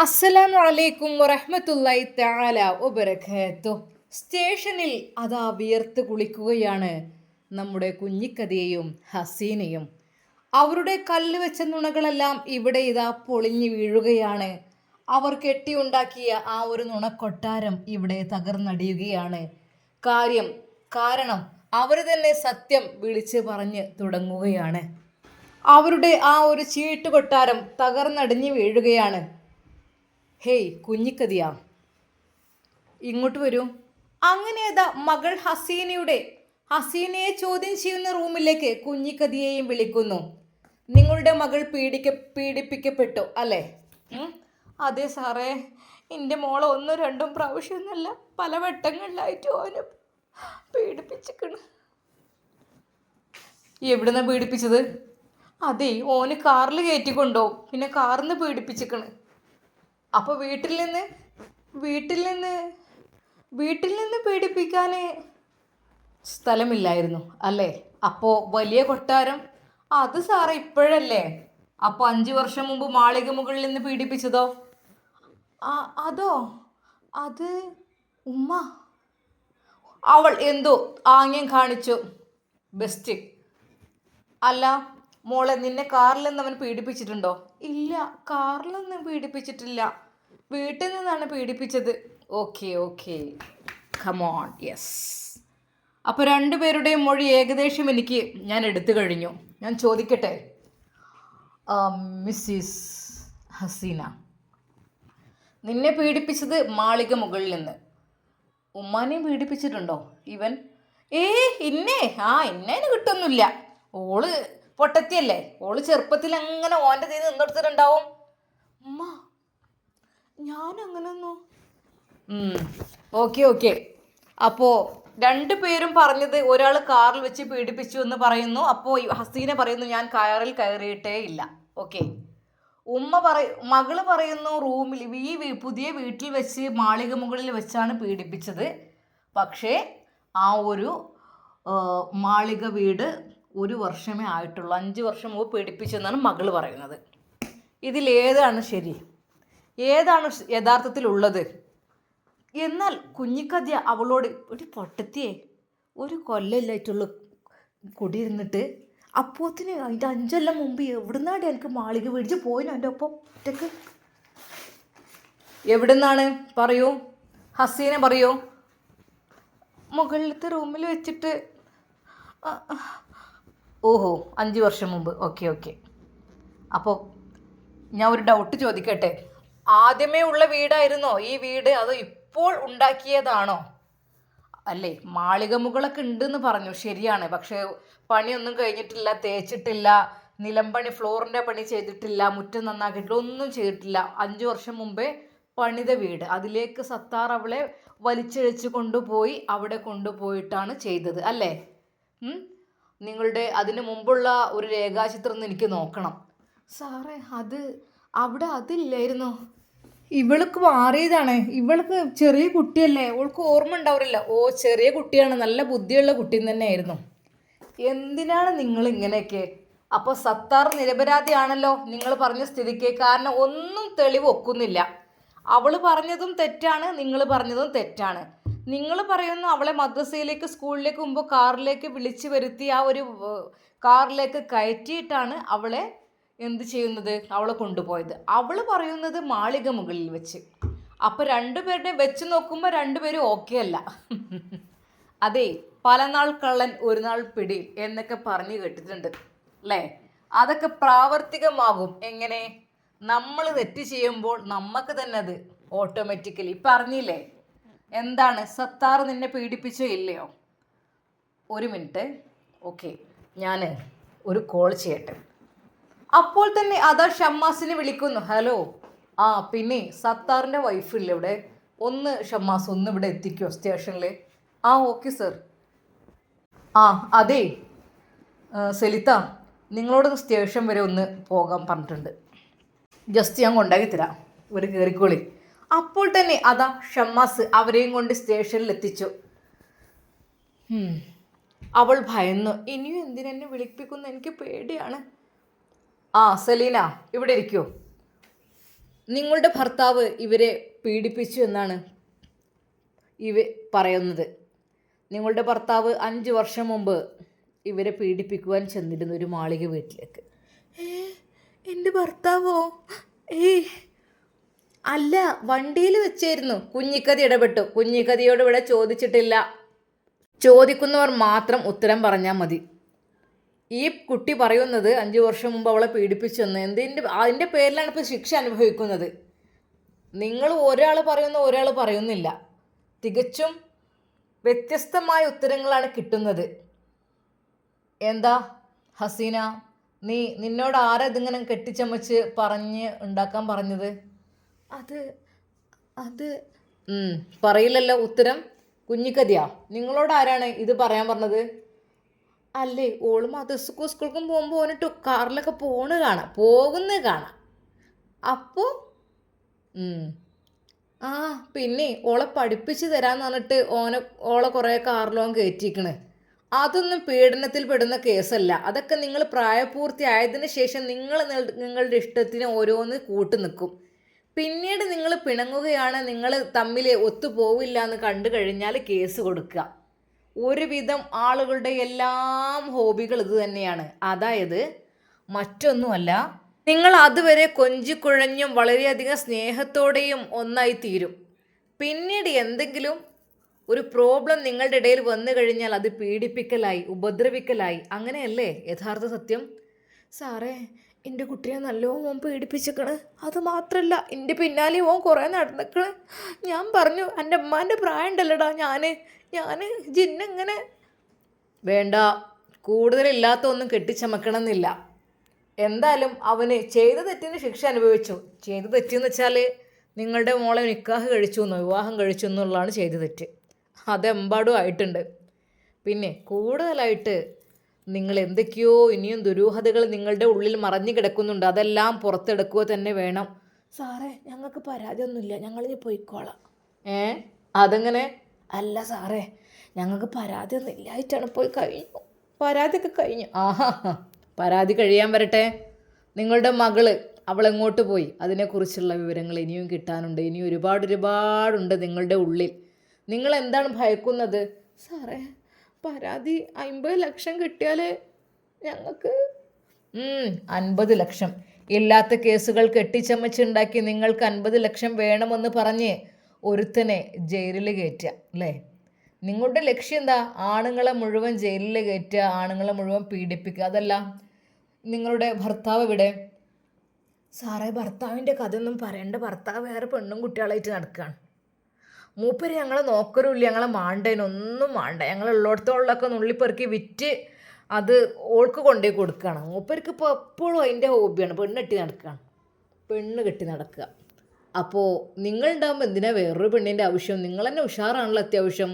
അസ്സലാമു അലൈക്കും വറഹ്മത്തുള്ളാഹി തആല വബറകാതുഹു. സ്റ്റേഷനിൽ അതാ വിയർത്ത് കുളിക്കുകയാണ് നമ്മുടെ കുഞ്ഞിക്കതിയയും ഹസീനയും. അവരുടെ കല്ല് വെച്ച നുണകളെല്ലാം ഇവിടെ ഇതാ പൊളിഞ്ഞു വീഴുകയാണ്. അവർ കെട്ടിയുണ്ടാക്കിയ ആ ഒരു നുണക്കൊട്ടാരം ഇവിടെ തകർന്നടിയുകയാണ്. കാരണം അവർ തന്നെ സത്യം വിളിച്ച് പറഞ്ഞ് തുടങ്ങുകയാണ്. അവരുടെ ആ ഒരു ചീട്ടുകൊട്ടാരം തകർന്നടിഞ്ഞു വീഴുകയാണ്. ഹേയ് കുഞ്ഞിക്കതിയ, ഇങ്ങോട്ട് വരൂ. അങ്ങനെ അതാ മകൾ ഹസീനയെ ചോദ്യം ചെയ്യുന്ന റൂമിലേക്ക് കുഞ്ഞിക്കതിയെയും വിളിക്കുന്നു. നിങ്ങളുടെ മകൾ പീഡിപ്പിക്കപ്പെട്ടു അല്ലേ? അതെ സാറേ, എൻ്റെ മോളെ ഒന്നും രണ്ടും പ്രാവശ്യമൊന്നുമല്ല, പല വട്ടങ്ങളിലായിട്ട് ഓനെ പീഡിപ്പിച്ചിക്കണ്. എവിടുന്നാ പീഡിപ്പിച്ചത്? അതെ, ഓന് കാറിൽ കയറ്റിക്കൊണ്ടുപോകും, പിന്നെ കാറിൽ നിന്ന് പീഡിപ്പിച്ചിക്കണ്. അപ്പോൾ വീട്ടിൽ നിന്ന് പീഡിപ്പിക്കാൻ സ്ഥലമില്ലായിരുന്നു അല്ലേ? അപ്പോൾ വലിയ കൊട്ടാരം അത് സാറേ ഇപ്പോഴല്ലേ? അപ്പോൾ 5 വർഷം മുമ്പ് മാളിക മുകളിൽ നിന്ന് പീഡിപ്പിച്ചതോ? അതോ അത് ഉമ്മ. അവൾ എന്തോ ആംഗ്യം കാണിച്ചു. ബെസ്റ്റ്. അല്ല മോളെ, നിന്നെ കാറിൽ നിന്ന് അവൻ പീഡിപ്പിച്ചിട്ടുണ്ടോ? ഇല്ല, കാറിലൊന്നും പീഡിപ്പിച്ചിട്ടില്ല, വീട്ടിൽ നിന്നാണ് പീഡിപ്പിച്ചത്. Okay come on, yes. അപ്പോൾ രണ്ടുപേരുടെയും മൊഴി ഏകദേശം ഞാൻ എടുത്തു കഴിഞ്ഞു. ഞാൻ ചോദിക്കട്ടെ മിസ്സിസ് ഹസീന, നിന്നെ പീഡിപ്പിച്ചത് മാളിക മുകളിൽ നിന്ന്. ഉമ്മാനെയും പീഡിപ്പിച്ചിട്ടുണ്ടോ ഇവൻ? ഇന്നേന് കിട്ടൊന്നുമില്ല. ഓള് പൊട്ടത്തിയല്ലേ, ഓള് ചെറുപ്പത്തിൽ അങ്ങനെ ഓൻ്റെ തീന്ന് നിന്നെടുത്തിട്ടുണ്ടാവും. ഉമ്മ, ഞാനങ്ങനൊന്നും. ഓക്കെ. അപ്പോൾ രണ്ടുപേരും പറഞ്ഞത് ഒരാൾ കാറിൽ വെച്ച് പീഡിപ്പിച്ചു എന്ന് പറയുന്നു. അപ്പോൾ ഹസീന പറയുന്നു ഞാൻ കാറിൽ കയറിയിട്ടേ ഇല്ല. ഓക്കെ. മകള് പറയുന്നു റൂമിൽ പുതിയ വീട്ടിൽ വെച്ച് മാളിക മുകളിൽ വെച്ചാണ് പീഡിപ്പിച്ചത്. പക്ഷേ ആ ഒരു മാളിക വീട് 1 വർഷമേ ആയിട്ടുള്ളൂ, 5 വർഷം മുമ്പ് പീഡിപ്പിച്ചെന്നാണ് മകള് പറയുന്നത്. ഇതിലേതാണ് ശരി? ഏതാണ് യഥാർത്ഥത്തിലുള്ളത്? എന്നാൽ കുഞ്ഞിക്കതിയ അവളോട്, ഒരു പൊട്ടത്തിയെ, 1 കൊല്ലമില്ലായിട്ടുള്ളൂ കുടിയിരുന്നിട്ട്, അപ്പോത്തിന് അതിൻ്റെ 5 കൊല്ലം മുമ്പ് എവിടുന്നാണ് എനിക്ക് മാളിക മേടിച്ച് പോയിന് എൻ്റെ ഒപ്പം ഒറ്റക്ക്? എവിടുന്നാണ് പറയൂ, ഹസീന പറയൂ. മുകളിലത്തെ റൂമിൽ വെച്ചിട്ട്. ഓഹോ, 5 വർഷം മുമ്പ്. ഓക്കെ. അപ്പോൾ ഞാൻ ഒരു ഡൗട്ട് ചോദിക്കട്ടെ. ആദ്യമേ ഉള്ള വീടായിരുന്നോ ഈ വീട്, അതോ ഇപ്പോൾ ഉണ്ടാക്കിയതാണോ? അല്ലേ, മാളിക മുകളൊക്കെ ഉണ്ടെന്ന് പറഞ്ഞു, ശരിയാണ്. പക്ഷേ പണിയൊന്നും കഴിഞ്ഞിട്ടില്ല, തേച്ചിട്ടില്ല, നിലംപണി ഫ്ലോറിൻ്റെ പണി ചെയ്തിട്ടില്ല, മുറ്റം നന്നാക്കിയിട്ടില്ല, ഒന്നും ചെയ്തിട്ടില്ല. 5 വർഷം മുമ്പേ പണിത വീട്. അതിലേക്ക് സത്താർ അവളെ വലിച്ചിഴച്ച് കൊണ്ടുപോയി അവിടെ കൊണ്ടുപോയിട്ടാണ് ചെയ്തത് അല്ലേ? നിങ്ങളുടെ അതിന് മുമ്പുള്ള ഒരു രേഖാചിത്രം എനിക്ക് നോക്കണം. സാറേ, അവിടെ അതില്ലായിരുന്നു. ഇവൾക്ക് മാറിയതാണ്. ഇവൾക്ക് ചെറിയ കുട്ടിയല്ലേ, അവൾക്ക് ഓർമ്മ ഉണ്ടാവില്ല. ചെറിയ കുട്ടിയാണ്, നല്ല ബുദ്ധിയുള്ള കുട്ടി തന്നെയായിരുന്നു. എന്തിനാണ് നിങ്ങൾ ഇങ്ങനെയൊക്കെ? അപ്പോൾ സത്താർ നിരപരാധിയാണല്ലോ നിങ്ങൾ പറഞ്ഞ സ്ഥിതിക്ക്. കാരണം ഒന്നും തെളിവ് ഒക്കുന്നില്ല. അവൾ പറഞ്ഞതും തെറ്റാണ്, നിങ്ങൾ പറഞ്ഞതും തെറ്റാണ്. നിങ്ങൾ പറയുന്നു അവളെ മദ്രസയിലേക്ക് സ്കൂളിലേക്ക് മുമ്പ് കാറിലേക്ക് വിളിച്ചു വരുത്തി ആ ഒരു കാറിലേക്ക് കയറ്റിയിട്ടാണ് അവളെ എന്ത് ചെയ്യുന്നത്, അവളെ കൊണ്ടുപോയത്. അവൾ പറയുന്നത് മാളിക മുകളിൽ വെച്ച്. അപ്പോൾ രണ്ടുപേരുടെയും വെച്ച് നോക്കുമ്പോൾ രണ്ടുപേരും ഓക്കെ അല്ല. അതെ, പല നാൾ കള്ളൻ ഒരു നാൾ പിടി എന്നൊക്കെ പറഞ്ഞു കേട്ടിട്ടുണ്ട് അല്ലേ? അതൊക്കെ പ്രാവർത്തികമാകും എങ്ങനെ? നമ്മൾ തെറ്റ് ചെയ്യുമ്പോൾ നമുക്ക് തന്നെ അത് ഓട്ടോമാറ്റിക്കലി പറഞ്ഞില്ലേ. എന്താണ്, സത്താർ നിന്നെ പീഡിപ്പിച്ചോ ഇല്ലയോ? 1 മിനിറ്റ്. ഓക്കെ, ഞാൻ ഒരു കോൾ ചെയ്യട്ടെ. അപ്പോൾ തന്നെ അതാ ഷമ്മാസിനെ വിളിക്കുന്നു. ഹലോ, പിന്നെ സത്താറിൻ്റെ വൈഫില്ലേ ഇവിടെ? ഒന്ന് ഷമ്മാസ് ഒന്ന് ഇവിടെ എത്തിക്കുമോ സ്റ്റേഷനിൽ? Okay sir. അതെ സെലിത്ത, നിങ്ങളോട് സ്റ്റേഷൻ വരെ ഒന്ന് പോകാൻ പറഞ്ഞിട്ടുണ്ട്. ജസ്റ്റ് ഞാൻ കൊണ്ടാക്കി തരാം, ഒരു കയറിക്കോളി. അപ്പോൾ തന്നെ അതാ ഷമ്മാസ് അവരെയും കൊണ്ട് സ്റ്റേഷനിൽ എത്തിച്ചു. അവൾ ഭയന്നു. ഇനിയും എന്തിനെന്നെ വിളിപ്പിക്കുന്നു, എനിക്ക് പേടിയാണ്. സെലീന ഇവിടെ ഇരിക്കൂ. നിങ്ങളുടെ ഭർത്താവ് ഇവരെ പീഡിപ്പിച്ചു എന്നാണ് പറയുന്നത്. നിങ്ങളുടെ ഭർത്താവ് 5 വർഷം മുമ്പ് ഇവരെ പീഡിപ്പിക്കുവാൻ ചെന്നിരുന്നു ഒരു മാളിക വീട്ടിലേക്ക്. എൻ്റെ ഭർത്താവോ? അല്ല, വണ്ടിയിൽ വെച്ചായിരുന്നു. കുഞ്ഞിക്കതി ഇടപെട്ടു. കുഞ്ഞിക്കതിയോട് ഇവിടെ ചോദിച്ചിട്ടില്ല. ചോദിക്കുന്നവർ മാത്രം ഉത്തരം പറഞ്ഞാൽ മതി. ഈ കുട്ടി പറയുന്നത് 5 വർഷം മുമ്പ് അവളെ പീഡിപ്പിച്ചെന്ന്. അതിൻ്റെ പേരിലാണ് ഇപ്പോൾ ശിക്ഷ അനുഭവിക്കുന്നത്. നിങ്ങൾ ഒരാൾ പറയുന്ന ഒരാൾ പറയുന്നില്ല. തികച്ചും വ്യത്യസ്തമായ ഉത്തരങ്ങളാണ് കിട്ടുന്നത്. എന്താ ഹസീന, നിന്നോട് ആരാ ഇതിങ്ങനെ കെട്ടിച്ചമച്ച് പറഞ്ഞ് ഉണ്ടാക്കാൻ പറഞ്ഞത്? അത് പറയില്ലല്ലോ ഉത്തരം. കുഞ്ഞിക്കതിയാ, നിങ്ങളോട് ആരാണ് ഇത് പറയാൻ പറഞ്ഞത്? അല്ലേ, ഓള് മദ്രസക്കും സ്കൂൾക്കും പോകുമ്പോൾ ഓനിട്ട് കാറിലൊക്കെ പോകുന്നത് കാണാം. അപ്പോൾ പിന്നെ ഓളെ പഠിപ്പിച്ച് തരാമെന്ന് പറഞ്ഞിട്ട് ഓളെ കുറേ കാറിലോൻ കയറ്റിക്കണ്. അതൊന്നും പീഡനത്തിൽ പെടുന്ന കേസല്ല. അതൊക്കെ നിങ്ങൾ പ്രായപൂർത്തിയായതിനു ശേഷം നിങ്ങളുടെ ഇഷ്ടത്തിന് ഓരോന്ന് കൂട്ടു നിൽക്കും. പിന്നീട് നിങ്ങൾ പിണങ്ങുകയാണ്, നിങ്ങൾ തമ്മിൽ ഒത്തുപോവില്ല എന്ന് കണ്ടു കഴിഞ്ഞാൽ കേസ് കൊടുക്കുക. ഒരുവിധം ആളുകളുടെ എല്ലാം ഹോബികൾ ഇത് തന്നെയാണ്. അതായത് മറ്റൊന്നുമല്ല, നിങ്ങൾ അതുവരെ കൊഞ്ചിക്കുഴഞ്ഞും വളരെയധികം സ്നേഹത്തോടെയും ഒന്നായി തീരും. പിന്നീട് എന്തെങ്കിലും ഒരു പ്രോബ്ലം നിങ്ങളുടെ ഇടയിൽ വന്നു കഴിഞ്ഞാൽ അത് പീഡിപ്പിക്കലായി, ഉപദ്രവിക്കലായി. അങ്ങനെയല്ലേ യഥാർത്ഥ സത്യം? സാറേ, എൻ്റെ കുട്ടിയെ നല്ലോണം ഓൻ പീഡിപ്പിച്ചിക്കണ്. അത് മാത്രമല്ല, എൻ്റെ പിന്നാലെ ഓൻ കുറേ നടന്നിക്കണ്. ഞാൻ പറഞ്ഞു, എൻ്റെ അമ്മാൻ്റെ പ്രായം ഉണ്ടല്ലടാ, ഞാൻ ജിന്നെങ്ങനെ. വേണ്ട, കൂടുതലില്ലാത്ത ഒന്നും കെട്ടിച്ചമക്കണമെന്നില്ല. എന്തായാലും അവന് ചെയ്ത തെറ്റിന് ശിക്ഷ അനുഭവിച്ചു. ചെയ്ത തെറ്റെന്ന് വെച്ചാൽ നിങ്ങളുടെ മോളെ നിക്കാഹ് കഴിച്ചു എന്നോ വിവാഹം കഴിച്ചു എന്നുള്ളതാണ് ചെയ്ത തെറ്റ്. അതെമ്പാടും ആയിട്ടുണ്ട്. പിന്നെ കൂടുതലായിട്ട് നിങ്ങൾ എന്തൊക്കെയോ ഇനിയും ദുരൂഹതകൾ നിങ്ങളുടെ ഉള്ളിൽ മറഞ്ഞു കിടക്കുന്നുണ്ട്. അതെല്ലാം പുറത്തെടുക്കുക തന്നെ വേണം. സാറേ, ഞങ്ങൾക്ക് പരാതിയൊന്നുമില്ല, ഞങ്ങളിനി പോയിക്കോളാം. അതെങ്ങനെ? അല്ല സാറേ, ഞങ്ങൾക്ക് പരാതിയൊന്നും ഇല്ലായിട്ടാണ്, പോയി കഴിഞ്ഞു, പരാതിയൊക്കെ കഴിഞ്ഞു. പരാതി കഴിയാൻ വരട്ടെ. നിങ്ങളുടെ മകള് അവളെങ്ങോട്ട് പോയി, അതിനെക്കുറിച്ചുള്ള വിവരങ്ങൾ ഇനിയും കിട്ടാനുണ്ട്. ഇനിയും ഒരുപാടുണ്ട് നിങ്ങളുടെ ഉള്ളിൽ. നിങ്ങൾ എന്താണ് ഭയക്കുന്നത്? സാറേ, പരാതി 50 ലക്ഷം കിട്ടിയാൽ ഞങ്ങൾക്ക് 50 ലക്ഷം ഇല്ലാത്ത കേസുകൾ കെട്ടിച്ചമച്ചുണ്ടാക്കി നിങ്ങൾക്ക് 50 ലക്ഷം വേണമെന്ന് പറഞ്ഞ് ഒരുത്തനെ ജയിലിൽ കയറ്റുക അല്ലേ? നിങ്ങളുടെ ലക്ഷ്യം എന്താ? ആണുങ്ങളെ മുഴുവൻ ജയിലിൽ കയറ്റുക, ആണുങ്ങളെ മുഴുവൻ പീഡിപ്പിക്കുക. അതല്ല, നിങ്ങളുടെ ഭർത്താവ് ഇവിടെ? സാറേ, ഭർത്താവിൻ്റെ കഥയൊന്നും പറയണ്ട. ഭർത്താവ് വേറെ പെണ്ണും കുട്ടികളായിട്ട് നടക്കുകയാണ്. മൂപ്പര് ഞങ്ങളെ നോക്കരുമില്ല, ഞങ്ങളെ മാണ്ടേനൊന്നും വേണ്ട. ഞങ്ങളുള്ളിടത്തോളൊക്കെ നുള്ളിപ്പെറുക്കി വിറ്റ് അത് ഓൾക്ക് കൊണ്ടുപോയി കൊടുക്കുകയാണ്. മൂപ്പർക്ക് ഇപ്പോൾ എപ്പോഴും അതിൻ്റെ ഹോബിയാണ്, പെണ്ണ് കെട്ടി നടക്കുക. അപ്പോൾ നിങ്ങളുണ്ടാകുമ്പോൾ എന്തിനാ വേറൊരു പെണ്ണിൻ്റെ ആവശ്യം? നിങ്ങൾ തന്നെ ഉഷാറാണല്ലോ അത്യാവശ്യം.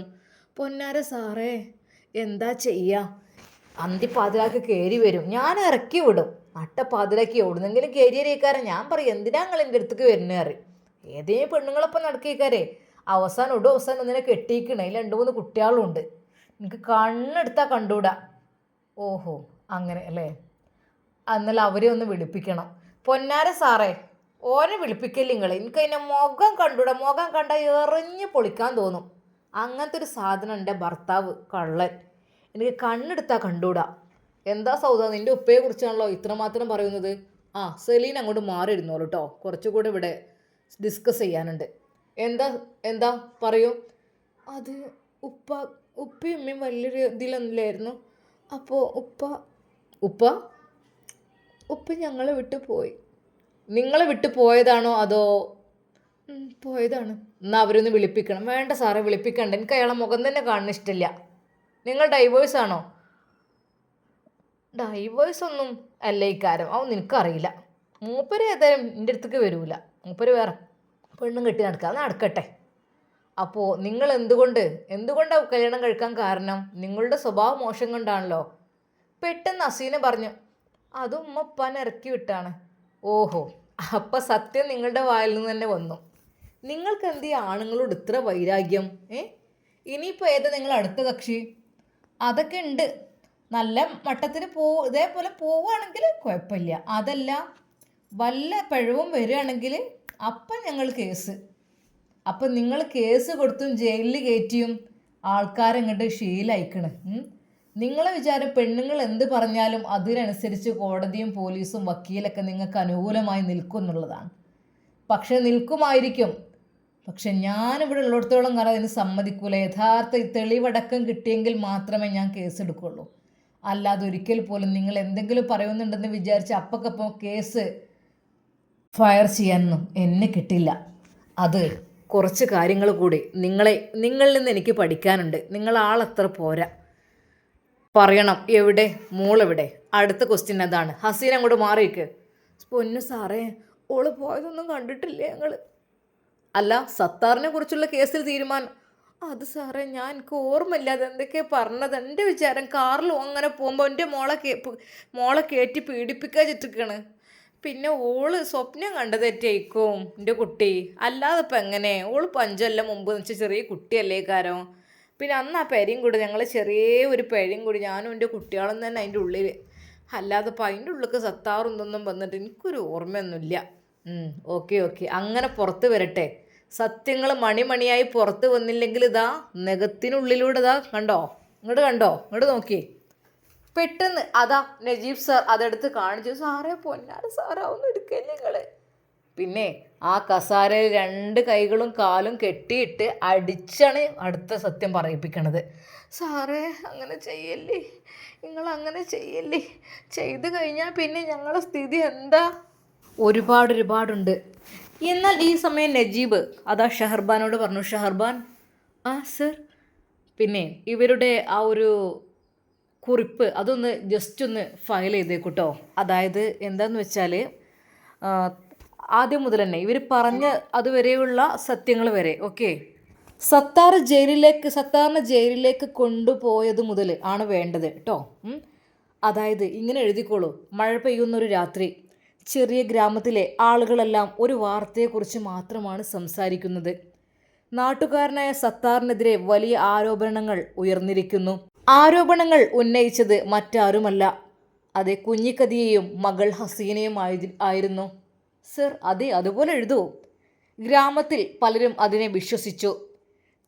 പൊന്നാര സാറേ, എന്താ ചെയ്യുക? അന്തിപ്പാതിരാക്ക് കയറി വരും, ഞാൻ ഇറക്കി വിടും. നട്ടപ്പാതിരാക്കി എവിടുന്നെങ്കിലും കയറിയേക്കാരെ ഞാൻ പറയും, എന്തിനാ നിങ്ങൾ എൻ്റെ അടുത്തേക്ക് വരുന്നേറി? ഏതേ പെണ്ണുങ്ങളൊപ്പം നടക്കേക്കാരെ. അവസാനം ഒന്നിനെ കെട്ടിയിക്കണേ. അതിൽ 2-3 കുട്ടികളുണ്ട്. എനിക്ക് കണ്ണെടുത്താൽ കണ്ടുകൂടാ. ഓഹോ, അങ്ങനെ അല്ലേ? എന്നാൽ അവരെ ഒന്ന് വിളിപ്പിക്കണം. പൊന്നാര സാറേ, ഓനെ വിളിപ്പിക്കല്ലേ നിങ്ങൾ? എനിക്ക് അതിനെ മുഖം കണ്ടുകൂടാ. മുഖം കണ്ടാൽ എറിഞ്ഞ് പൊളിക്കാൻ തോന്നും. അങ്ങനത്തെ ഒരു സാധനം എൻ്റെ ഭർത്താവ്, കള്ളൻ. എനിക്ക് കണ്ണെടുത്താൽ കണ്ടുകൂടാ. എന്താ സൗദ, നിൻ്റെ ഉപ്പയെ കുറിച്ചാണല്ലോ ഇത്രമാത്രം പറയുന്നത്? സെലീൻ അങ്ങോട്ട് മാറിയിരുന്നോളൂ കേട്ടോ, കുറച്ചുകൂടെ ഇവിടെ ഡിസ്കസ് ചെയ്യാനുണ്ട്. എന്താ പറയൂ. അത് ഉപ്പയും ഉമ്മയും വലിയൊരു ഇതിലൊന്നില്ലായിരുന്നു. അപ്പോൾ ഉപ്പ ഞങ്ങളെ വിട്ടു പോയി. നിങ്ങളെ വിട്ടു പോയതാണോ അതോ? പോയതാണ്. എന്നാൽ അവരൊന്ന് വിളിപ്പിക്കണം. വേണ്ട സാറേ, വിളിപ്പിക്കണ്ട. എനിക്ക് അയാളെ മുഖം തന്നെ കാണുന്ന ഇഷ്ടമില്ല. നിങ്ങൾ ഡൈവേഴ്സ് ആണോ? ഡൈവേഴ്സ് ഒന്നും അല്ല ഇക്കാരം. അവൻ നിനക്കറിയില്ല. മൂപ്പര് ഏതായാലും എൻ്റെ അടുത്തേക്ക് വരൂല. മൂപ്പര് വേറെ പെണ്ണും കെട്ടി നടക്കുക. അത് നടക്കട്ടെ. അപ്പോൾ നിങ്ങൾ എന്തുകൊണ്ടാണ് കല്യാണം കഴിക്കാൻ കാരണം? നിങ്ങളുടെ സ്വഭാവ മോശം കൊണ്ടാണല്ലോ. പെട്ടെന്ന് അസീന പറഞ്ഞു, അതും ഉമ്മപ്പാനെ ഇറക്കി വിട്ടാണ്. ഓഹോ, അപ്പം സത്യം നിങ്ങളുടെ വായിൽ നിന്ന് തന്നെ വന്നു. നിങ്ങൾക്ക് എന്ത് ആണുങ്ങളോട് ഇത്ര വൈരാഗ്യം? ഇനിയിപ്പോൾ ഏതാ നിങ്ങൾ അടുത്ത കക്ഷി? അതൊക്കെ ഉണ്ട്. നല്ല മട്ടത്തിന് ഇതേപോലെ പോവുകയാണെങ്കിൽ കുഴപ്പമില്ല. അതല്ല, വല്ല പിഴവും വരികയാണെങ്കിൽ അപ്പം ഞങ്ങൾ കേസ്. അപ്പം നിങ്ങൾ കേസ് കൊടുത്തും ജയിലിൽ കയറ്റിയും ആൾക്കാരങ്ങോട്ട് ശീലയക്കണ്. നിങ്ങളെ വിചാരം പെണ്ണുങ്ങൾ എന്ത് പറഞ്ഞാലും അതിനനുസരിച്ച് കോടതിയും പോലീസും വക്കീലൊക്കെ നിങ്ങൾക്ക് അനുകൂലമായി നിൽക്കും എന്നുള്ളതാണ്. പക്ഷെ നിൽക്കുമായിരിക്കും. പക്ഷെ ഞാനിവിടെ ഉള്ളിടത്തോളം കാലം അതിന് സമ്മതിക്കൂല. യഥാർത്ഥ തെളിവടക്കം കിട്ടിയെങ്കിൽ മാത്രമേ ഞാൻ കേസെടുക്കുള്ളൂ. അല്ലാതെ ഒരിക്കൽ പോലും നിങ്ങൾ എന്തെങ്കിലും പറയുന്നുണ്ടെന്ന് വിചാരിച്ച് അപ്പക്കപ്പം കേസ് ഫയർ ചെയ്യാനൊന്നും എന്നെ കിട്ടില്ല. അത് കുറച്ച് കാര്യങ്ങൾ കൂടി നിങ്ങളിൽ നിന്ന് എനിക്ക് പഠിക്കാനുണ്ട്. നിങ്ങൾ ആളത്ര പോരാ. പറയണം എവിടെ മോളെവിടെ. അടുത്ത ക്വസ്റ്റ്യൻ അതാണ്. ഹസീന അങ്ങോട്ട് മാറിയിക്ക്. പൊന്നു സാറേ, ഓള് പോയതൊന്നും കണ്ടിട്ടില്ലേ ഞങ്ങൾ? അല്ല, സത്താറിനെ കുറിച്ചുള്ള കേസിൽ തീരുമാനം? അത് സാറേ, എനിക്ക് ഓർമ്മയില്ല അതെന്തൊക്കെയാണ് പറഞ്ഞത്. എൻ്റെ വിചാരം കാറിലും അങ്ങനെ പോകുമ്പോൾ എൻ്റെ മോളെ കയറ്റി പീഡിപ്പിക്കാതിരിക്കുകയാണ്. പിന്നെ ഓള് സ്വപ്നം കണ്ടതേറ്റേക്കും എൻ്റെ കുട്ടി. അല്ലാതെ ഇപ്പം എങ്ങനെ? ഓള് 5 കൊല്ലം മുമ്പ് എന്ന് വെച്ചാൽ ചെറിയ കുട്ടിയല്ലേ കാരം. പിന്നെ അന്ന് ആ പെരയും കൂടി ഞങ്ങൾ ചെറിയ ഒരു പെരയും കൂടി ഞാനും എൻ്റെ കുട്ടികളും തന്നെ അതിൻ്റെ ഉള്ളിൽ. അല്ലാതെ ഇപ്പം അതിൻ്റെ ഉള്ളിലേക്ക് സത്താറൊന്നും വന്നിട്ട് എനിക്കൊരു ഓർമ്മയൊന്നുമില്ല. ഓക്കെ അങ്ങനെ പുറത്ത് വരട്ടെ. സത്യങ്ങൾ മണിമണിയായി പുറത്ത് വന്നില്ലെങ്കിൽ ഇതാ നഖത്തിനുള്ളിലൂടെ ഇതാ കണ്ടോ, ഇങ്ങോട്ട് നോക്കി. പെട്ടെന്ന് അതാ നജീബ് സാർ അതെടുത്ത് കാണിച്ചു. സാറേ പൊന്നാറ് സാറാ, ഒന്നും എടുക്കല്ലേ നിങ്ങൾ. പിന്നെ ആ കസാരയിൽ 2 കൈകളും കാലും കെട്ടിയിട്ട് അടിച്ചാണ് അടുത്ത സത്യം പറയിപ്പിക്കണത്. സാറേ അങ്ങനെ ചെയ്യല്ലേ, നിങ്ങൾ അങ്ങനെ ചെയ്യല്ലേ. ചെയ്ത് കഴിഞ്ഞാൽ പിന്നെ ഞങ്ങളുടെ സ്ഥിതി എന്താ? ഒരുപാടുണ്ട്. എന്നാൽ ഈ സമയം നജീബ് അതാ ഷഹർബാനോട് പറഞ്ഞു. ഷഹർബാൻ, ആ സർ. പിന്നെ ഇവരുടെ ആ ഒരു കുറിപ്പ് അതൊന്ന് ജസ്റ്റ് ഒന്ന് ഫയൽ ചെയ്തേക്കൂട്ടോ. അതായത് എന്താണെന്ന് വെച്ചാൽ ആദ്യം മുതൽ തന്നെ ഇവർ പറഞ്ഞ അതുവരെയുള്ള സത്യങ്ങൾ വരെ. ഓക്കെ, സത്താറിനെ ജയിലിലേക്ക് കൊണ്ടുപോയത് മുതൽ ആണ് വേണ്ടത് കേട്ടോ. അതായത് ഇങ്ങനെ എഴുതിക്കോളൂ. മഴ പെയ്യുന്നൊരു രാത്രി, ചെറിയ ഗ്രാമത്തിലെ ആളുകളെല്ലാം ഒരു വാർത്തയെക്കുറിച്ച് മാത്രമാണ് സംസാരിക്കുന്നത്. നാട്ടുകാരനായ സത്താറിനെതിരെ വലിയ ആരോപണങ്ങൾ ഉയർന്നിരിക്കുന്നു. ആരോപണങ്ങൾ ഉന്നയിച്ചത് മറ്റാരുമല്ല, അതെ കുഞ്ഞിക്കതിയെയും മകൾ ഹസീനയും ആയിരുന്നു. സർ, അതെ, അതുപോലെ എഴുതൂ. ഗ്രാമത്തിൽ പലരും അതിനെ വിശ്വസിച്ചു.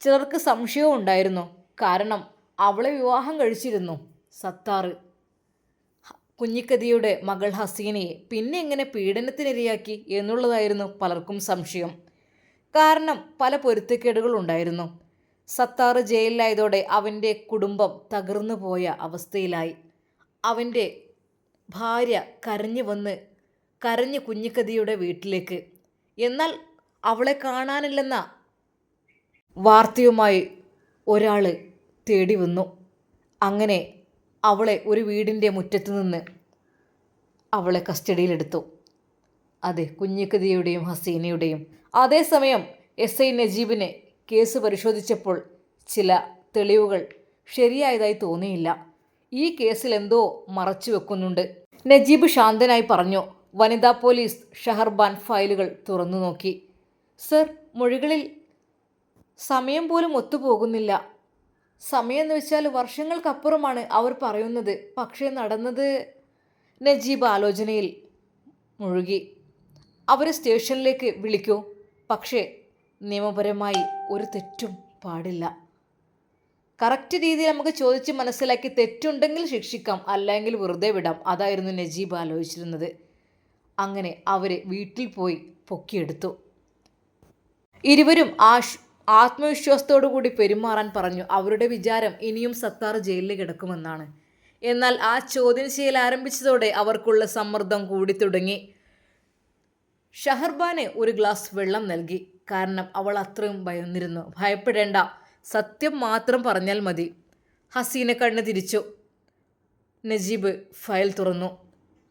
ചിലർക്ക് സംശയവും ഉണ്ടായിരുന്നു. കാരണം അവളെ വിവാഹം കഴിച്ചിരുന്നു സത്താറ്. കുഞ്ഞിക്കതിയുടെ മകൾ ഹസീനയെ പിന്നെ എങ്ങനെ പീഡനത്തിനിരയാക്കി എന്നുള്ളതായിരുന്നു പലർക്കും സംശയം. കാരണം പല പൊരുത്തക്കേടുകളുണ്ടായിരുന്നു. സത്താറ് ജയിലിലായതോടെ അവൻ്റെ കുടുംബം തകർന്നു പോയ അവസ്ഥയിലായി. അവൻ്റെ ഭാര്യ കരഞ്ഞ് കുഞ്ഞിക്കതിയുടെ വീട്ടിലേക്ക്. എന്നാൽ അവളെ കാണാനില്ലെന്ന വാർത്തയുമായി ഒരാൾ തേടി വന്നു. അങ്ങനെ അവളെ ഒരു വീടിൻ്റെ മുറ്റത്ത് നിന്ന് അവളെ കസ്റ്റഡിയിലെടുത്തു. അതെ, കുഞ്ഞിക്കതിയുടെയും ഹസീനയുടെയും. അതേസമയം SI നജീബിന് കേസ് പരിശോധിച്ചപ്പോൾ ചില തെളിവുകൾ ശരിയായതായി തോന്നിയില്ല. ഈ കേസിൽ എന്തോ മറച്ചു വെക്കുന്നുണ്ട്. നജീബ് ശാന്തനായി പറഞ്ഞു. വനിതാ പോലീസ് ഷഹർബാൻ ഫയലുകൾ തുറന്നു നോക്കി. സർ, മൊഴികളിൽ സമയം പോലും ഒത്തുപോകുന്നില്ല. സമയം എന്ന് വെച്ചാൽ വർഷങ്ങൾക്കപ്പുറമാണ് അവർ പറയുന്നത്. പക്ഷേ നടന്നത്? നജീബ് ആലോചനയിൽ മുഴുകി. അവരെ സ്റ്റേഷനിലേക്ക് വിളിക്കൂ. പക്ഷേ നിയമപരമായി ഒരു തെറ്റും പാടില്ല. കറക്റ്റ് രീതിയിൽ നമുക്ക് ചോദിച്ച് മനസ്സിലാക്കി തെറ്റുണ്ടെങ്കിൽ ശിക്ഷിക്കാം, അല്ലെങ്കിൽ വെറുതെ വിടാം. അതായിരുന്നു നജീബ് ആലോചിച്ചിരുന്നത്. അങ്ങനെ അവരെ വീട്ടിൽ പോയി പൊക്കിയെടുത്തു. ഇരുവരും ആത്മവിശ്വാസത്തോടു കൂടി പെരുമാറാൻ പറഞ്ഞു. അവരുടെ വിചാരം ഇനിയും സത്താർ ജയിലിൽ കിടക്കുമെന്നാണ്. എന്നാൽ ആ ചോദ്യം ചെയ്യൽ ആരംഭിച്ചതോടെ അവർക്കുള്ള സമ്മർദ്ദം കൂടി തുടങ്ങി. ഷഹർബാന് ഒരു ഗ്ലാസ് വെള്ളം നൽകി. കാരണം അവൾ അത്രയും ഭയന്നിരുന്നു. ഭയപ്പെടേണ്ട, സത്യം മാത്രം പറഞ്ഞാൽ മതി. ഹസീന കണ്ണ് തിരിച്ചു. നജീബ് ഫയൽ തുറന്നു.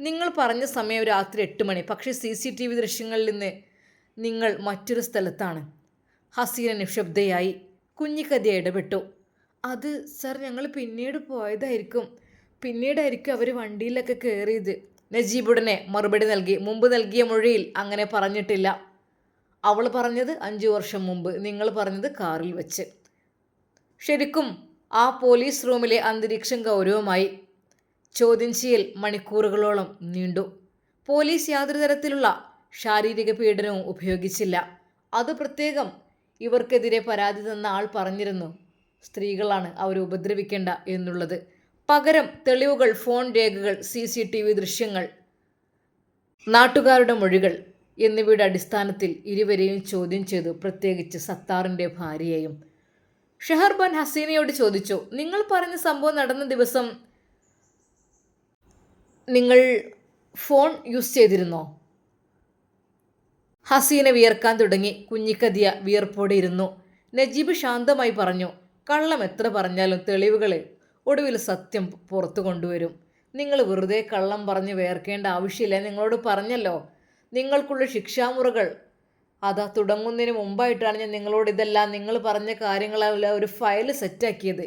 നിങ്ങൾ പറഞ്ഞ സമയം രാത്രി 8 മണി. പക്ഷേ CCTV ദൃശ്യങ്ങളിൽ നിന്ന് നിങ്ങൾ മറ്റൊരു സ്ഥലത്താണ്. ഹസീന നിശബ്ദയായി. കുഞ്ഞിക്കതി ഇടപെട്ടു. അത് സർ, ഞങ്ങൾ പിന്നീട് പോയതായിരിക്കും. പിന്നീടായിരിക്കും അവർ വണ്ടിയിലൊക്കെ കയറിയത്. നജീബ് ഉടനെ മറുപടി നൽകി. മുമ്പ് നൽകിയ മൊഴിയിൽ അങ്ങനെ പറഞ്ഞിട്ടില്ല. അവൾ പറഞ്ഞത് 5 വർഷം മുമ്പ്, നിങ്ങൾ പറഞ്ഞത് കാറിൽ വെച്ച്. ശരിക്കും ആ പോലീസ് റൂമിലെ അന്തരീക്ഷം ഗൗരവമായി. ചോദ്യം ചെയ്യൽ മണിക്കൂറുകളോളം നീണ്ടു. പോലീസ് യാതൊരു തരത്തിലുള്ള ശാരീരിക പീഡനവും ഉപയോഗിച്ചില്ല. അത് പ്രത്യേകം ഇവർക്കെതിരെ പരാതി തന്ന ആൾ പറഞ്ഞിരുന്നു, സ്ത്രീകളാണ് അവരെ ഉപദ്രവിക്കേണ്ട എന്നുള്ളത്. പകരം തെളിവുകൾ, ഫോൺ രേഖകൾ, CCTV ദൃശ്യങ്ങൾ, നാട്ടുകാരുടെ മൊഴികൾ എന്നിവയുടെ അടിസ്ഥാനത്തിൽ ഇരുവരെയും ചോദ്യം ചെയ്തു, പ്രത്യേകിച്ച് സത്താറിൻ്റെ ഭാര്യയെയും. ഷെഹർബാൻ ഹസീനയോട് ചോദിച്ചു, നിങ്ങൾ പറഞ്ഞ സംഭവം നടന്ന ദിവസം നിങ്ങൾ ഫോൺ യൂസ് ചെയ്തിരുന്നോ? ഹസീന വിയർക്കാൻ തുടങ്ങി. കുഞ്ഞിക്കദിയ വിയർപ്പോടെ ഇരുന്നു. നജീബ് ശാന്തമായി പറഞ്ഞു, കള്ളം എത്ര പറഞ്ഞാലും തെളിവുകൾ ഒടുവിൽ സത്യം പുറത്തു കൊണ്ടുവരും. നിങ്ങൾ വെറുതെ കള്ളം പറഞ്ഞ് വേർക്കേണ്ട ആവശ്യമില്ല. നിങ്ങളോട് പറഞ്ഞല്ലോ, നിങ്ങൾക്കുള്ള ശിക്ഷാമുറകൾ അതാ തുടങ്ങുന്നതിന് മുമ്പായിട്ടാണ് ഞാൻ നിങ്ങളോട് ഇതെല്ലാം നിങ്ങൾ പറഞ്ഞ കാര്യങ്ങളെല്ലാം ഒരു ഫയൽ സെറ്റാക്കിയത്.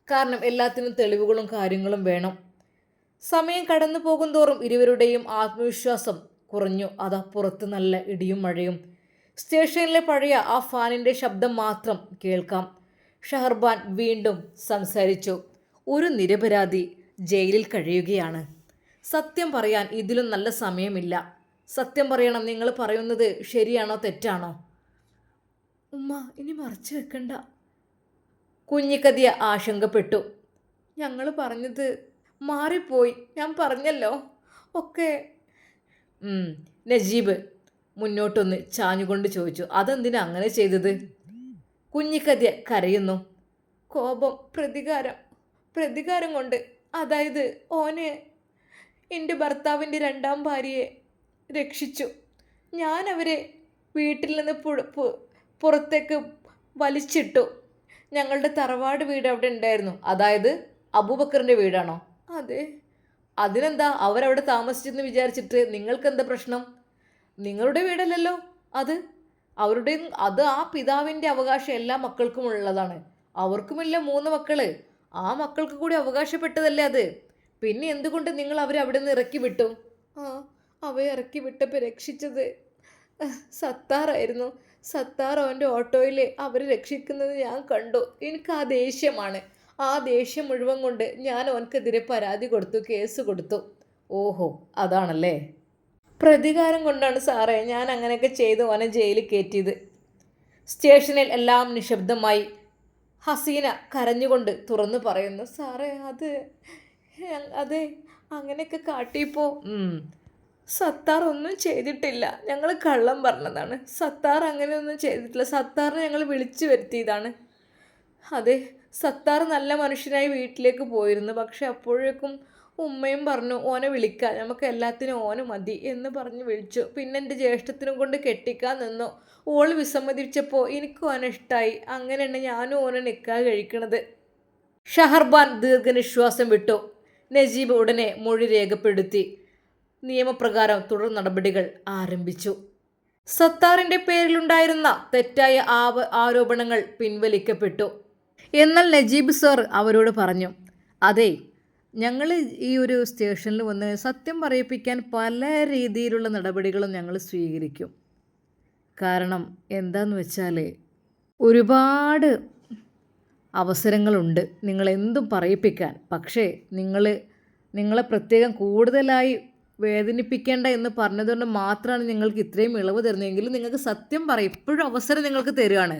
കാരണം എല്ലാത്തിനും തെളിവുകളും കാര്യങ്ങളും വേണം. സമയം കടന്നു പോകും തോറും ഇരുവരുടെയും ആത്മവിശ്വാസം കുറഞ്ഞു. അതാ പുറത്ത് നല്ല ഇടിയും മഴയും. സ്റ്റേഷനിലെ പഴയ ആ ഫാനിൻ്റെ ശബ്ദം മാത്രം കേൾക്കാം. ഷഹർബാൻ വീണ്ടും സംസാരിച്ചു, ഒരു നിരപരാധി ജയിലിൽ കഴിയുകയാണ്. സത്യം പറയാൻ ഇതിലും നല്ല സമയമില്ല. സത്യം പറയണം. നിങ്ങൾ പറയുന്നത് ശരിയാണോ തെറ്റാണോ? ഉമ്മ, ഇനി മറച്ചു വെക്കണ്ട. കുഞ്ഞിക്കദിയ ആശങ്കപ്പെട്ടു. ഞങ്ങൾ പറഞ്ഞത് മാറിപ്പോയി. ഞാൻ പറഞ്ഞല്ലോ ഒക്കെ. നജീബ് മുന്നോട്ടൊന്ന് ചാഞ്ഞുകൊണ്ട് ചോദിച്ചു, അതെന്തിനാ അങ്ങനെ ചെയ്തത്? കുഞ്ഞിക്കദിയ കരയുന്നു. കോപം, പ്രതികാരം കൊണ്ട്. അതായത് ഓന് എൻ്റെ ഭർത്താവിൻ്റെ രണ്ടാം ഭാര്യയെ രക്ഷിച്ചു. ഞാൻ അവരെ വീട്ടിൽ നിന്ന് പുറത്തേക്ക് വലിച്ചിട്ടു. ഞങ്ങളുടെ തറവാട് വീട് അവിടെ ഉണ്ടായിരുന്നു. അതായത് അബൂബക്കറിൻ്റെ വീടാണോ? അതെ. അതിനെന്താ, അവരവിടെ താമസിച്ചെന്ന് വിചാരിച്ചിട്ട് നിങ്ങൾക്കെന്താ പ്രശ്നം? നിങ്ങളുടെ വീടല്ലല്ലോ അത്. അത് ആ പിതാവിൻ്റെ അവകാശം എല്ലാ മക്കൾക്കും ഉള്ളതാണ്. അവർക്കുമില്ല 3 മക്കള്. ആ മക്കൾക്ക് കൂടി അവകാശപ്പെട്ടതല്ലേ അത്. പിന്നെ എന്തുകൊണ്ട് നിങ്ങൾ അവരെ അവിടെ നിന്ന് ഇറക്കി വിട്ടു? അവയെ ഇറക്കി വിട്ടപ്പോൾ രക്ഷിച്ചത് സത്താറായിരുന്നു. സത്താർ അവൻ്റെ ഓട്ടോയിൽ അവരെ രക്ഷിക്കുന്നത് ഞാൻ കണ്ടു. എനിക്ക് ആ ദേഷ്യമാണ്. ആ ദേഷ്യം മുഴുവൻ കൊണ്ട് ഞാൻ അവനക്കെതിരെ പരാതി കൊടുത്തു, കേസ് കൊടുത്തു. ഓഹോ, അതാണല്ലേ. പ്രതികാരം കൊണ്ടാണ് സാറേ ഞാൻ അങ്ങനെയൊക്കെ ചെയ്ത് അവനെ ജയിലിൽ കയറ്റിയത്. സ്റ്റേഷനിൽ എല്ലാം നിശബ്ദമായി. ഹസീന കരഞ്ഞുകൊണ്ട് തുറന്നു പറയുന്നു, സാറേ അതെ അങ്ങനെയൊക്കെ കാട്ടിയപ്പോൾ സത്താർ ഒന്നും ചെയ്തിട്ടില്ല. ഞങ്ങൾ കള്ളം പറഞ്ഞതാണ്. സത്താർ അങ്ങനെയൊന്നും ചെയ്തിട്ടില്ല. സത്താറിനെ ഞങ്ങൾ വിളിച്ചു വരുത്തിയതാണ്. അതെ, സത്താർ നല്ല മനുഷ്യനായി വീട്ടിലേക്ക് പോയിരുന്നു. പക്ഷെ അപ്പോഴേക്കും ഉമ്മയും പറഞ്ഞു, ഓനെ വിളിക്കാൻ, നമുക്ക് എല്ലാത്തിനും ഓന് മതി എന്ന് പറഞ്ഞ് വിളിച്ചു. പിന്നെ എൻ്റെ ജ്യേഷ്ഠത്തിനും കൊണ്ട് കെട്ടിക്കാൻ നിന്നു. ഓള് വിസമ്മതിച്ചപ്പോൾ എനിക്ക് ഓനെ ഇഷ്ടമായി. അങ്ങനെയാണ് ഞാനും ഓനെ നിക്കാഹ് കഴിക്കണത്. ഷഹർബാൻ ദീർഘനിശ്വാസം വിട്ടു. നജീബ് ഉടനെ മൊഴി രേഖപ്പെടുത്തി. നിയമപ്രകാരം തുടർ നടപടികൾ ആരംഭിച്ചു. സത്താറിൻ്റെ പേരിലുണ്ടായിരുന്ന തെറ്റായ ആരോപണങ്ങൾ പിൻവലിക്കപ്പെട്ടു. എന്നാൽ നജീബ് സാർ അവരോട് പറഞ്ഞു, അതെ, ഞങ്ങൾ ഈ ഒരു സ്റ്റേഷനിൽ വന്ന് സത്യം പറയിപ്പിക്കാൻ പല രീതിയിലുള്ള നടപടികളും ഞങ്ങൾ സ്വീകരിക്കും. കാരണം എന്താണെന്ന് വെച്ചാൽ ഒരുപാട് അവസരങ്ങളുണ്ട് നിങ്ങളെന്തും പറയിപ്പിക്കാൻ. പക്ഷേ നിങ്ങളെ പ്രത്യേകം കൂടുതലായി വേദനിപ്പിക്കേണ്ട എന്ന് പറഞ്ഞതുകൊണ്ട് മാത്രമാണ് നിങ്ങൾക്ക് ഇത്രയും ഇളവ് തരുന്നതെങ്കിലും നിങ്ങൾക്ക് സത്യം പറയും. ഇപ്പോഴും അവസരം നിങ്ങൾക്ക് തരികയാണ്.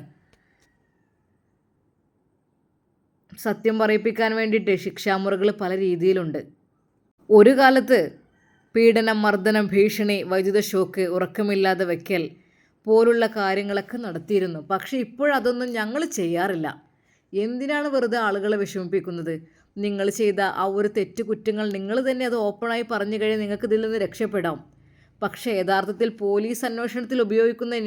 സത്യം പറയിപ്പിക്കാൻ വേണ്ടിയിട്ട് ശിക്ഷാമുറകൾ പല രീതിയിലുണ്ട്. ഒരു കാലത്ത് പീഡനം, മർദ്ദനം, ഭീഷണി, വൈദ്യുത ഷോക്ക്, ഉറക്കമില്ലാതെ വയ്ക്കൽ പോലുള്ള കാര്യങ്ങളൊക്കെ നടത്തിയിരുന്നു. പക്ഷേ ഇപ്പോഴതൊന്നും ഞങ്ങൾ ചെയ്യാറില്ല. എന്തിനാണ് വെറുതെ ആളുകളെ വിഷമിപ്പിക്കുന്നത്? നിങ്ങൾ ചെയ്ത ആ ഒരു തെറ്റുകുറ്റങ്ങൾ നിങ്ങൾ തന്നെ അത് ഓപ്പണായി പറഞ്ഞു കഴിഞ്ഞാൽ നിങ്ങൾക്ക് ഇതിൽ നിന്ന് രക്ഷപ്പെടാം. പക്ഷേ യഥാർത്ഥത്തിൽ പോലീസ് അന്വേഷണത്തിൽ ഉപയോഗിക്കുന്ന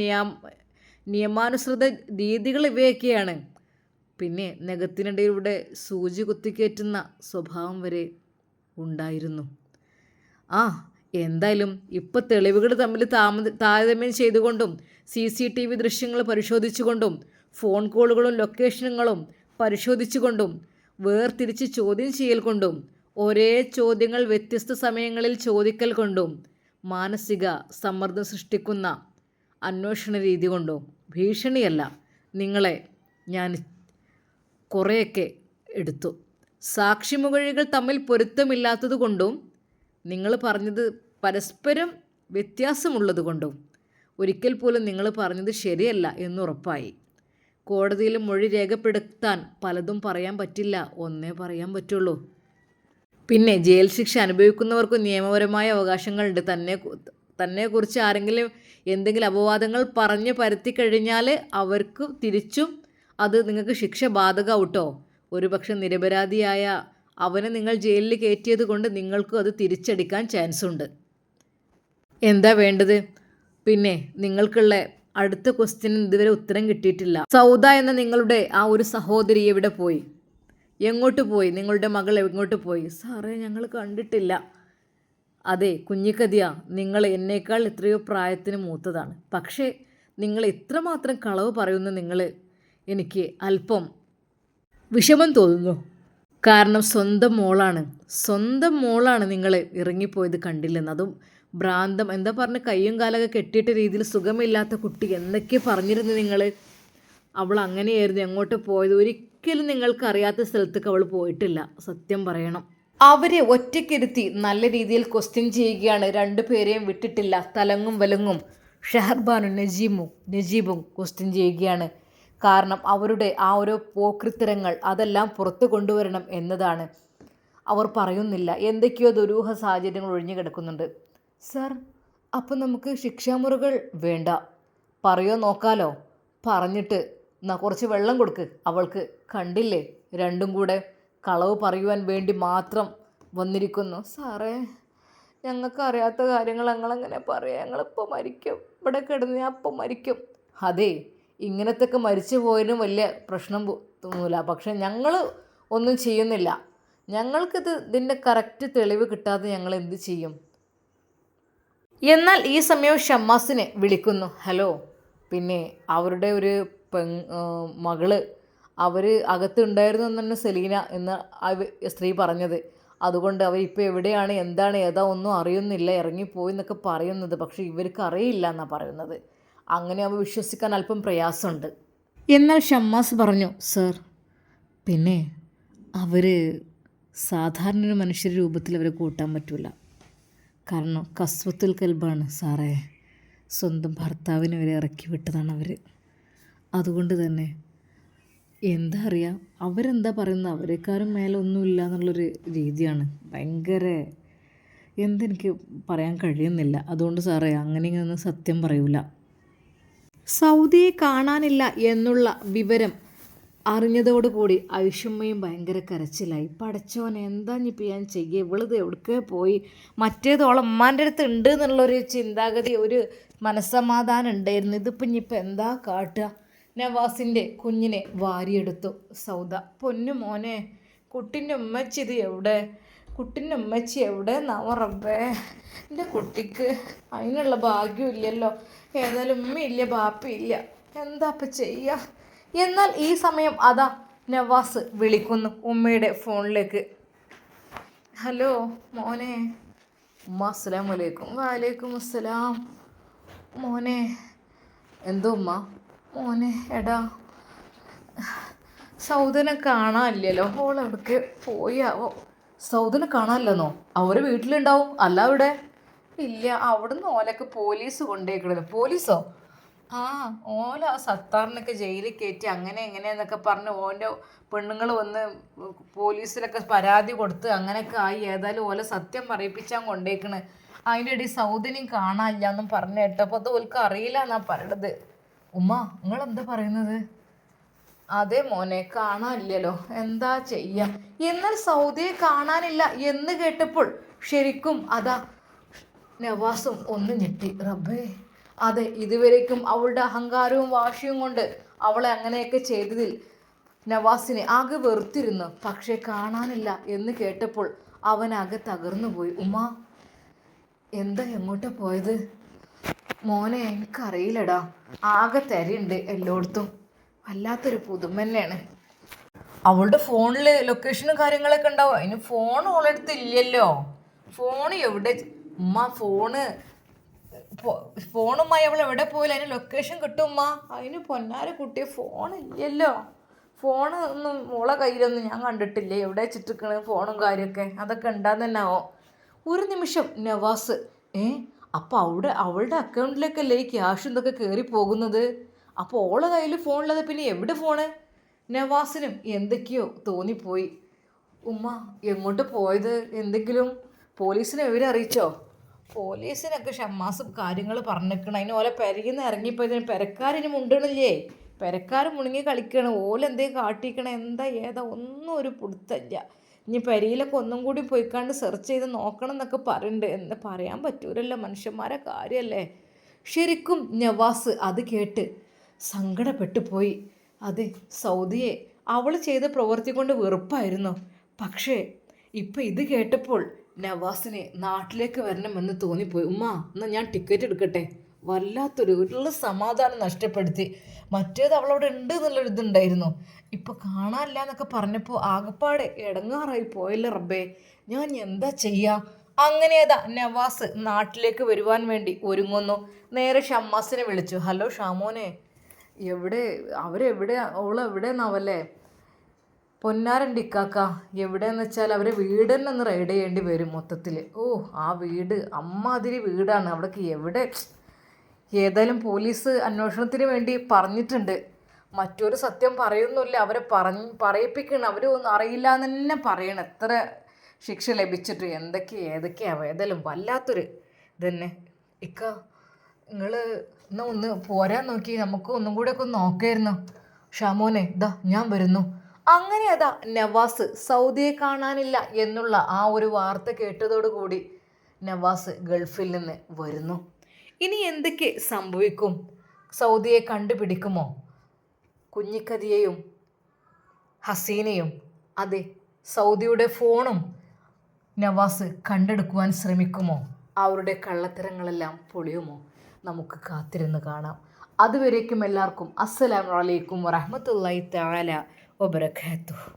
നിയമാനുസൃത രീതികൾ ഇവയൊക്കെയാണ്. പിന്നെ നഖത്തിനിടയിലൂടെ സൂചി കുത്തിക്കയറ്റുന്ന സ്വഭാവം വരെ ഉണ്ടായിരുന്നു. എന്തായാലും ഇപ്പോൾ തെളിവുകൾ തമ്മിൽ താരതമ്യം ചെയ്തുകൊണ്ടും CCTV ദൃശ്യങ്ങൾ പരിശോധിച്ചുകൊണ്ടും ഫോൺ കോളുകളും ലൊക്കേഷനുകളും പരിശോധിച്ചുകൊണ്ടും വേർതിരിച്ച് ചോദ്യം ചെയ്യൽ കൊണ്ടും ഒരേ ചോദ്യങ്ങൾ വ്യത്യസ്ത സമയങ്ങളിൽ ചോദിക്കൽ കൊണ്ടും മാനസിക സമ്മർദ്ദം സൃഷ്ടിക്കുന്ന അന്വേഷണ രീതി കൊണ്ടും ഭീഷണിയല്ല, നിങ്ങളെ ഞാൻ കുറേയൊക്കെ എടുത്തു. സാക്ഷിമൊഴികൾ തമ്മിൽ പൊരുത്തമില്ലാത്തത് കൊണ്ടും നിങ്ങൾ പറഞ്ഞത് പരസ്പരം വ്യത്യാസമുള്ളതുകൊണ്ടും ഒരിക്കൽ പോലും നിങ്ങൾ പറഞ്ഞത് ശരിയല്ല എന്നുറപ്പായി. കോടതിയിൽ മൊഴി രേഖപ്പെടുത്താൻ പലതും പറയാൻ പറ്റില്ല, ഒന്നേ പറയാൻ പറ്റുള്ളൂ. പിന്നെ ജയിൽ ശിക്ഷ അനുഭവിക്കുന്നവർക്ക് നിയമപരമായ അവകാശങ്ങളുണ്ട്. തന്നെക്കുറിച്ച് ആരെങ്കിലും എന്തെങ്കിലും അപവാദങ്ങൾ പറഞ്ഞ് പരത്തി കഴിഞ്ഞാൽ അവർക്ക് തിരിച്ചും അത് നിങ്ങൾക്ക് ശിക്ഷ ബാധകമാവട്ടോ. ഒരുപക്ഷെ നിരപരാധിയായ അവനെ നിങ്ങൾ ജയിലിൽ കയറ്റിയത് കൊണ്ട് നിങ്ങൾക്കും അത് തിരിച്ചടിക്കാൻ ചാൻസ് ഉണ്ട്. എന്താ വേണ്ടത്? പിന്നെ നിങ്ങൾക്കുള്ള അടുത്ത ക്വസ്റ്റ്യന് ഇതുവരെ ഉത്തരം കിട്ടിയിട്ടില്ല. സൗദ എന്ന നിങ്ങളുടെ ആ ഒരു സഹോദരി എവിടെ പോയി? എങ്ങോട്ട് പോയി? നിങ്ങളുടെ മകൾ എങ്ങോട്ട് പോയി? സാറേ, ഞങ്ങൾ കണ്ടിട്ടില്ല. അതെ കുഞ്ഞിക്കതിയ, നിങ്ങൾ എന്നേക്കാൾ എത്രയോ പ്രായത്തിന് മൂത്തതാണ്. പക്ഷേ നിങ്ങൾ ഇത്രമാത്രം കളവ് പറയുന്ന എനിക്ക് അല്പം വിഷമം തോന്നുന്നു. കാരണം സ്വന്തം മോളാണ് നിങ്ങൾ ഇറങ്ങിപ്പോയത് കണ്ടില്ലെന്ന്. അതും ഭ്രാന്തം എന്താ പറഞ്ഞ് കയ്യും കാലൊക്കെ കെട്ടിയിട്ട രീതിയിൽ സുഖമില്ലാത്ത കുട്ടി എന്നൊക്കെ പറഞ്ഞിരുന്നു നിങ്ങൾ. അവൾ അങ്ങനെയായിരുന്നു എങ്ങോട്ട് പോയത്. ഒരിക്കലും നിങ്ങൾക്ക് അറിയാത്ത സ്ഥലത്തേക്ക് അവൾ പോയിട്ടില്ല. സത്യം പറയണം. അവരെ ഒറ്റയ്ക്കിരുത്തി നല്ല രീതിയിൽ ക്വസ്റ്റ്യൻ ചെയ്യുകയാണ്. രണ്ടുപേരെയും വിട്ടിട്ടില്ല. തലങ്ങും വലങ്ങും ഷഹർബാനും നജീബും ക്വസ്റ്റ്യൻ ചെയ്യുകയാണ്. കാരണം അവരുടെ ആ ഓരോ പോക്രിത്തരങ്ങൾ അതെല്ലാം പുറത്തു കൊണ്ടുവരണം എന്നതാണ്. അവർ പറയുന്നില്ല. എന്തൊക്കെയോ ദുരൂഹ സാഹചര്യങ്ങൾ ഒഴിഞ്ഞു കിടക്കുന്നുണ്ട്. സർ, അപ്പം നമുക്ക് ശിക്ഷാമുറകൾ വേണ്ട, പറയോ നോക്കാലോ. പറഞ്ഞിട്ട് കുറച്ച് വെള്ളം കൊടുക്ക് അവൾക്ക്. കണ്ടില്ലേ, രണ്ടും കൂടെ കളവ് പറയുവാൻ വേണ്ടി മാത്രം വന്നിരിക്കുന്നു. സാറേ, ഞങ്ങൾക്ക് അറിയാത്ത കാര്യങ്ങൾ ഞങ്ങളങ്ങനെ പറയാം. ഞങ്ങളിപ്പോൾ മരിക്കും, ഇവിടെ കിടന്ന് ഞാൻ അപ്പം മരിക്കും. അതെ, ഇങ്ങനത്തൊക്കെ മരിച്ചു പോയതിനും വലിയ പ്രശ്നം തോന്നില്ല. പക്ഷെ ഞങ്ങൾ ഒന്നും ചെയ്യുന്നില്ല. ഇതിൻ്റെ കറക്റ്റ് തെളിവ് കിട്ടാതെ ഞങ്ങൾ എന്ത് ചെയ്യും? എന്നാൽ ഈ സമയം ഷമ്മാസിനെ വിളിക്കുന്നു. ഹലോ, പിന്നെ അവരുടെ ഒരു മകള് അവർ അകത്തുണ്ടായിരുന്നു എന്ന് തന്നെ സെലീന എന്ന ആ സ്ത്രീ പറഞ്ഞത്. അതുകൊണ്ട് അവരിപ്പോൾ എവിടെയാണ്, എന്താണ്, ഏതാ ഒന്നും അറിയുന്നില്ല, ഇറങ്ങിപ്പോയി എന്നൊക്കെ പറയുന്നത്. പക്ഷേ ഇവർക്ക് അറിയില്ല എന്നാണ് പറയുന്നത്. അങ്ങനെ അവ വിശ്വസിക്കാൻ അല്പം പ്രയാസമുണ്ട്. എന്നാൽ ഷമ്മാസ് പറഞ്ഞു, സർ, പിന്നെ അവർ സാധാരണ ഒരു മനുഷ്യരുടെ രൂപത്തിൽ അവരെ കൂട്ടാൻ പറ്റില്ല. കാരണം കസ്വത്തുൽ കൽബാണ് സാറേ. സ്വന്തം ഭർത്താവിനെ വരെ ഇറക്കി വിട്ടതാണ് അവർ. അതുകൊണ്ട് തന്നെ എന്താ അറിയാം, അവരെന്താ പറയുന്നത്, അവരെക്കാരും മേലെ ഒന്നുമില്ല എന്നുള്ളൊരു രീതിയാണ്. ഭയങ്കര എന്തെനിക്ക് പറയാൻ കഴിയുന്നില്ല. അതുകൊണ്ട് സാറേ അങ്ങനെയൊന്നും സത്യം പറയൂല. സൗദിയെ കാണാനില്ല എന്നുള്ള വിവരം അറിഞ്ഞതോടുകൂടി ഐഷമ്മയും ഭയങ്കര കരച്ചിലായി. പടച്ചോനെ, എന്താ ഇനിയിപ്പോൾ ഞാൻ ചെയ്യുക? ഇവളിത് എവിടേക്കോ പോയി. മറ്റേതോളം ഉമ്മാൻ്റെ അടുത്ത് ഉണ്ട് എന്നുള്ളൊരു ചിന്താഗതി, ഒരു മനസ്സമാധാനം ഉണ്ടായിരുന്നു. ഇതിപ്പോൾ ഇനിയിപ്പോൾ എന്താ കാട്ടുക? നവാസിൻ്റെ കുഞ്ഞിനെ വാരിയെടുത്തു സൗദ. പൊന്നു മോനെ, കുട്ടിൻ്റെ ഉമ്മച്ചി ഇത് എവിടെ? കുട്ടിൻ്റെ ഉമ്മച്ചി എവിടെ എന്നാവോ റബ്ബേ? എൻ്റെ കുട്ടിക്ക് അതിനുള്ള ഭാഗ്യമില്ലല്ലോ. ഏതായാലും ഉമ്മയില്ല, ബാപ്പയില്ല, എന്താ അപ്പം ചെയ്യുക? എന്നാൽ ഈ സമയം അതാ നവാസ് വിളിക്കുന്നു ഉമ്മയുടെ ഫോണിലേക്ക്. ഹലോ മോനെ. ഉമ്മ അസ്സലാമു അലൈക്കും. വലൈക്കും അസ്സലാം. മോനെ. എന്തോ ഉമ്മ? മോനെ, എടാ സൗദനെ കാണാനില്ലല്ലോ. ഓൾ എവിടേക്ക് പോയാവോ? സൗദനെ കാണാനില്ലെന്നോ? അവർ വീട്ടിലുണ്ടാവും. അല്ല അവിടെ ഇല്ല. അവിടുന്ന് ഓലൊക്കെ പോലീസ് കൊണ്ടേക്കണല്ലോ. പോലീസോ? ആ, ഓല ആ സത്താറിനൊക്കെ ജയിലിൽ കയറ്റി അങ്ങനെ എങ്ങനെയെന്നൊക്കെ പറഞ്ഞ് ഓൻ്റെ പെണ്ണുങ്ങൾ വന്ന് പോലീസിലൊക്കെ പരാതി കൊടുത്ത് അങ്ങനെയൊക്കെ ആയി. ഏതായാലും ഓല സത്യം പറയിപ്പിച്ചാൽ കൊണ്ടേക്കണ്. അതിൻ്റെ ഇടയിൽ സൗദിനെയും കാണാനില്ല എന്നും പറഞ്ഞു കേട്ടപ്പോൾ അത് ഓൽക്ക് അറിയില്ല എന്നാണ് പറയണത്. ഉമ്മ, നിങ്ങളെന്താ പറയുന്നത്? അതെ മോനെ, കാണാനില്ലല്ലോ, എന്താ ചെയ്യാ? എന്നാൽ സൗദിയെ കാണാനില്ല എന്ന് കേട്ടപ്പോൾ ശരിക്കും അതാ നവാസും ഒന്ന് ഞെട്ടി. റബ്ബേ, അതെ, ഇതുവരേക്കും അവളുടെ അഹങ്കാരവും വാശിയും കൊണ്ട് അവളെ അങ്ങനെയൊക്കെ ചെയ്തതിൽ നവാസിനെ ആകെ വെറുത്തിരുന്നു. പക്ഷേ കാണാനില്ല എന്ന് കേട്ടപ്പോൾ അവനാകെ തകർന്നു പോയി. ഉമ്മ, എന്താ എങ്ങോട്ടാ പോയത്? മോനെ, എനിക്കറിയില്ലടാ. ആകെ തിരയുണ്ട് എല്ലായിടത്തും. വല്ലാത്തൊരു പുതുമ തന്നെയാണ്. അവളുടെ ഫോണിൽ ലൊക്കേഷനും കാര്യങ്ങളൊക്കെ ഉണ്ടാവും. അതിന് ഫോൺ ഓളെടുത്ത് ഇല്ലല്ലോ. ഫോൺ എവിടെ? ഉമ്മ, ഫോണുമായി അവൾ എവിടെ പോയില്ല. അതിന് ലൊക്കേഷൻ കിട്ടും ഉമ്മ. അതിന് പൊന്നാര കുട്ടിയെ ഫോൺ ഇല്ലല്ലോ. ഫോണ് ഒന്നും മോളെ കയ്യിലൊന്നും ഞാൻ കണ്ടിട്ടില്ല. എവിടെ വെച്ചിട്ടിരിക്കണ ഫോണും കാര്യമൊക്കെ? അതൊക്കെ ഉണ്ടാകുന്ന തന്നെയാവോ? ഒരു നിമിഷം നവാസ് അപ്പോൾ അവളുടെ അക്കൗണ്ടിലേക്കല്ലേ ഈ ക്യാഷ് എന്തൊക്കെ കയറി പോകുന്നത്. അപ്പോൾ ഓളെ കയ്യിൽ ഫോണിലത് പിന്നെ എവിടെ ഫോണ്? നവാസിനും എന്തൊക്കെയോ തോന്നിപ്പോയി. ഉമ്മ എങ്ങോട്ട് പോയത്? എന്തെങ്കിലും പോലീസിനെ വിവരം അറിയിച്ചോ? പോലീസിനൊക്കെ ഷമ്മാസ് കാര്യങ്ങൾ പറഞ്ഞിരിക്കണം. അതിന് ഓലെ പെരകിന്ന് ഇറങ്ങിപ്പോയതിന് പെരക്കാരിന് മുണ്ടണില്ലേ? പെരക്കാർ മുണുങ്ങി കളിക്കണം. ഓലെന്തേ കാട്ടിക്കണം, എന്താ ഏതാ ഒന്നും ഒരു പിടുത്തല്ല. ഇനി പെരയിലൊക്കെ ഒന്നും കൂടി പോയിക്കാണ്ട് സെർച്ച് ചെയ്ത് നോക്കണം എന്നൊക്കെ പറയുന്നുണ്ട്. എന്താ പറയാൻ പറ്റൂലല്ലോ, മനുഷ്യന്മാരെ കാര്യമല്ലേ. ശരിക്കും നവാസ് അത് കേട്ട് സങ്കടപ്പെട്ടു പോയി. അതെ, സൗദിയെ അവൾ ചെയ്ത പ്രവൃത്തി കൊണ്ട് വെറുപ്പായിരുന്നു. പക്ഷേ ഇപ്പം ഇത് കേട്ടപ്പോൾ നവാസിനെ നാട്ടിലേക്ക് വരണമെന്ന് തോന്നിപ്പോയി. ഉമ്മ എന്നാൽ ഞാൻ ടിക്കറ്റ് എടുക്കട്ടെ. ഉള്ള സമാധാനം നഷ്ടപ്പെടുത്തി. മറ്റേത് അവളവിടെ ഉണ്ട് എന്നുള്ളൊരിതുണ്ടായിരുന്നു. ഇപ്പോൾ കാണാനില്ല എന്നൊക്കെ പറഞ്ഞപ്പോൾ ആകപ്പാടെ ഇടങ്ങാറായി പോയല്ലോ റബ്ബേ, ഞാൻ എന്താ ചെയ്യുക? അങ്ങനെയതാ നവാസ് നാട്ടിലേക്ക് വരുവാൻ വേണ്ടി ഒരുങ്ങുന്നു. നേരെ ഷമ്മാസിനെ വിളിച്ചു. ഹലോ ഷാമോനെ, അവരെവിടെ? ഓളെവിടെയെന്നാവല്ലേ? പൊന്നാരൻ്റെ ഇക്കാക്ക എവിടെയെന്ന് വെച്ചാൽ അവരെ വീട് തന്നെ ഒന്ന് റൈഡ് ചെയ്യേണ്ടി വരും മൊത്തത്തിൽ. ഓ, ആ വീട് അമ്മാതിരി വീടാണ്. അവിടേക്ക് എവിടെ? ഏതായാലും പോലീസ് അന്വേഷണത്തിന് വേണ്ടി പറഞ്ഞിട്ടുണ്ട്. മറ്റൊരു സത്യം പറയുന്നില്ല. അവരെ പറയിപ്പിക്കണം. അവർ ഒന്നും അറിയില്ല എന്ന് തന്നെ പറയണം. എത്ര ശിക്ഷ ലഭിച്ചിട്ട് ഏതൊക്കെയാവും. ഏതായാലും വല്ലാത്തൊരു ഇതന്നെ. ഇക്ക നിങ്ങൾ എന്നാ ഒന്ന് പോരാൻ നോക്കി, നമുക്ക് ഒന്നും കൂടെ ഒക്കെ നോക്കായിരുന്നു. ഷാമോനെ ഇതാ ഞാൻ വരുന്നു. അങ്ങനെ അതാ നവാസ് സൗദിയെ കാണാനില്ല എന്നുള്ള ആ ഒരു വാർത്ത കേട്ടതോടുകൂടി നവാസ് ഗൾഫിൽ നിന്ന് വരുന്നു. ഇനി എന്തൊക്കെ സംഭവിക്കും? സൗദിയെ കണ്ടുപിടിക്കുമോ? കുഞ്ഞിക്കതിയെയും ഹസീനയും അതെ സൗദിയുടെ ഫോണും നവാസ് കണ്ടെടുക്കുവാൻ ശ്രമിക്കുമോ? അവരുടെ കള്ളത്തരങ്ങളെല്ലാം പൊളിയുമോ? നമുക്ക് കാത്തിരുന്ന് കാണാം. അതുവരേക്കും എല്ലാവർക്കും അസ്സലാമു അലൈക്കും വറഹ്മത്തുള്ളാഹി തആല വബറകാതുഹു.